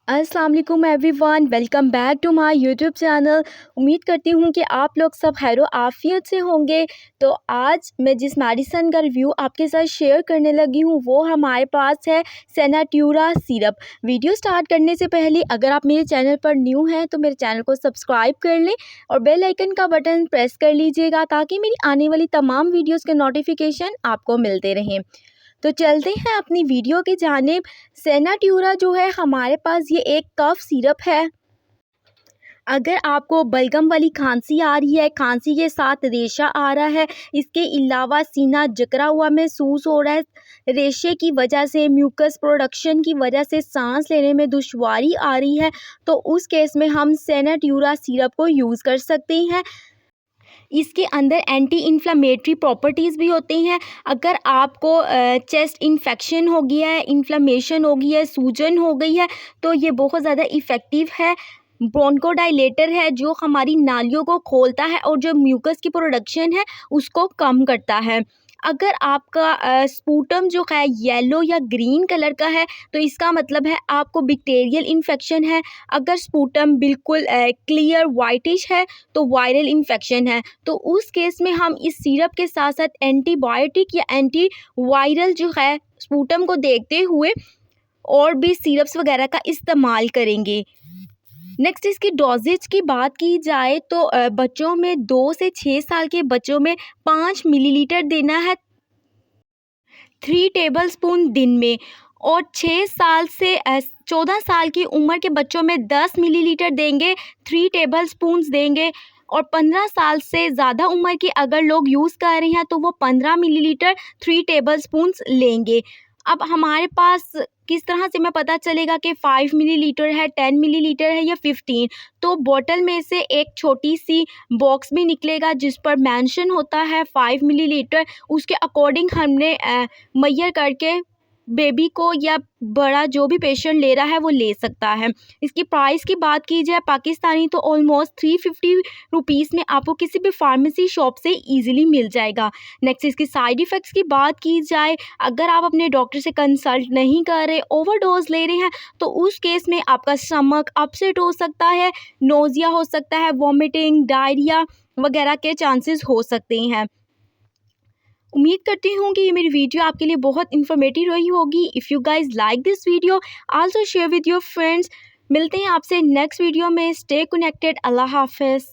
अस्सलाम वालेकुम everyone, welcome back to my YouTube channel. उम्मीद करती हूँ कि आप लोग सब खैरो आफियत से होंगे। तो आज मैं जिस मेडिसिन का रिव्यू आपके साथ शेयर करने लगी हूँ वो हमारे पास है सेनाट्यूरा सिरप। वीडियो स्टार्ट करने से पहले अगर आप मेरे चैनल पर न्यू हैं तो मेरे चैनल को सब्सक्राइब कर लें और बेल आइकन का बटन प्रेस कर लीजिएगा ताकि मेरी आने वाली तमाम वीडियोज़ के नोटिफिकेशन आपको मिलते रहें। तो चलते हैं अपनी वीडियो की जानिब। सेनाट्यूरा जो है हमारे पास ये एक कफ सिरप है। अगर आपको बलगम वाली खांसी आ रही है, खांसी के साथ रेशा आ रहा है, इसके अलावा सीना जकड़ा हुआ महसूस हो रहा है, रेशे की वजह से म्यूकस प्रोडक्शन की वजह से सांस लेने में दुश्वारी आ रही है, तो उस केस में हम सेनाट्यूरा सिरप को यूज़ कर सकते हैं। इसके अंदर एंटी इन्फ्लामेटरी प्रॉपर्टीज़ भी होती हैं। अगर आपको चेस्ट इन्फेक्शन हो गया है, इन्फ्लामेशन हो गई है, सूजन हो गई है, तो ये बहुत ज़्यादा इफ़ेक्टिव है। ब्रोंकोडायलेटर है जो हमारी नालियों को खोलता है और जो म्यूकस की प्रोडक्शन है उसको कम करता है। अगर आपका स्पूटम जो है येलो या ग्रीन कलर का है तो इसका मतलब है आपको बैक्टीरियल इन्फेक्शन है। अगर स्पूटम बिल्कुल क्लियर वाइटिश है तो वायरल इन्फेक्शन है। तो उस केस में हम इस सिरप के साथ साथ एंटीबायोटिक या एंटी वायरल जो है स्पूटम को देखते हुए और भी सिरप्स वगैरह का इस्तेमाल करेंगे। नेक्स्ट इसकी डोजेज की बात की जाए तो बच्चों में 2 से 6 साल के बच्चों में 5 मिलीलीटर देना है 3 टेबलस्पून दिन में, और 6 साल से 14 साल की उम्र के बच्चों में 10 मिलीलीटर देंगे, 3 टेबलस्पून्स देंगे, और 15 साल से ज़्यादा उम्र के अगर लोग यूज़ कर रहे हैं तो वो 15 मिलीलीटर 3 टेबलस्पून्स लेंगे। अब हमारे पास किस तरह से मैं पता चलेगा कि 5 मिलीलीटर है, 10 मिलीलीटर है या 15? तो बॉटल में से एक छोटी सी बॉक्स भी निकलेगा जिस पर मेंशन होता है 5 मिलीलीटर। उसके अकॉर्डिंग हमने मेजर करके बेबी को या बड़ा जो भी पेशेंट ले रहा है वो ले सकता है। इसकी प्राइस की बात की जाए पाकिस्तानी तो ऑलमोस्ट 350 रुपीज़ में आपको किसी भी फार्मेसी शॉप से ईजिली मिल जाएगा। नेक्स्ट इसकी साइड इफ़ेक्ट्स की बात की जाए, अगर आप अपने डॉक्टर से कंसल्ट नहीं कर रहे, ओवरडोज ले रहे हैं, तो उस केस में आपका स्टमक अपसेट हो सकता है, नोज़िया हो सकता है, वॉमिटिंग, डायरिया वगैरह के चांसेस हो सकते हैं। उम्मीद करती हूँ कि ये मेरी वीडियो आपके लिए बहुत इन्फॉर्मेटिव रही होगी। If you guys like this video also share with your friends. मिलते हैं आपसे नेक्स्ट वीडियो में। Stay connected. अल्लाह हाफ़िज़।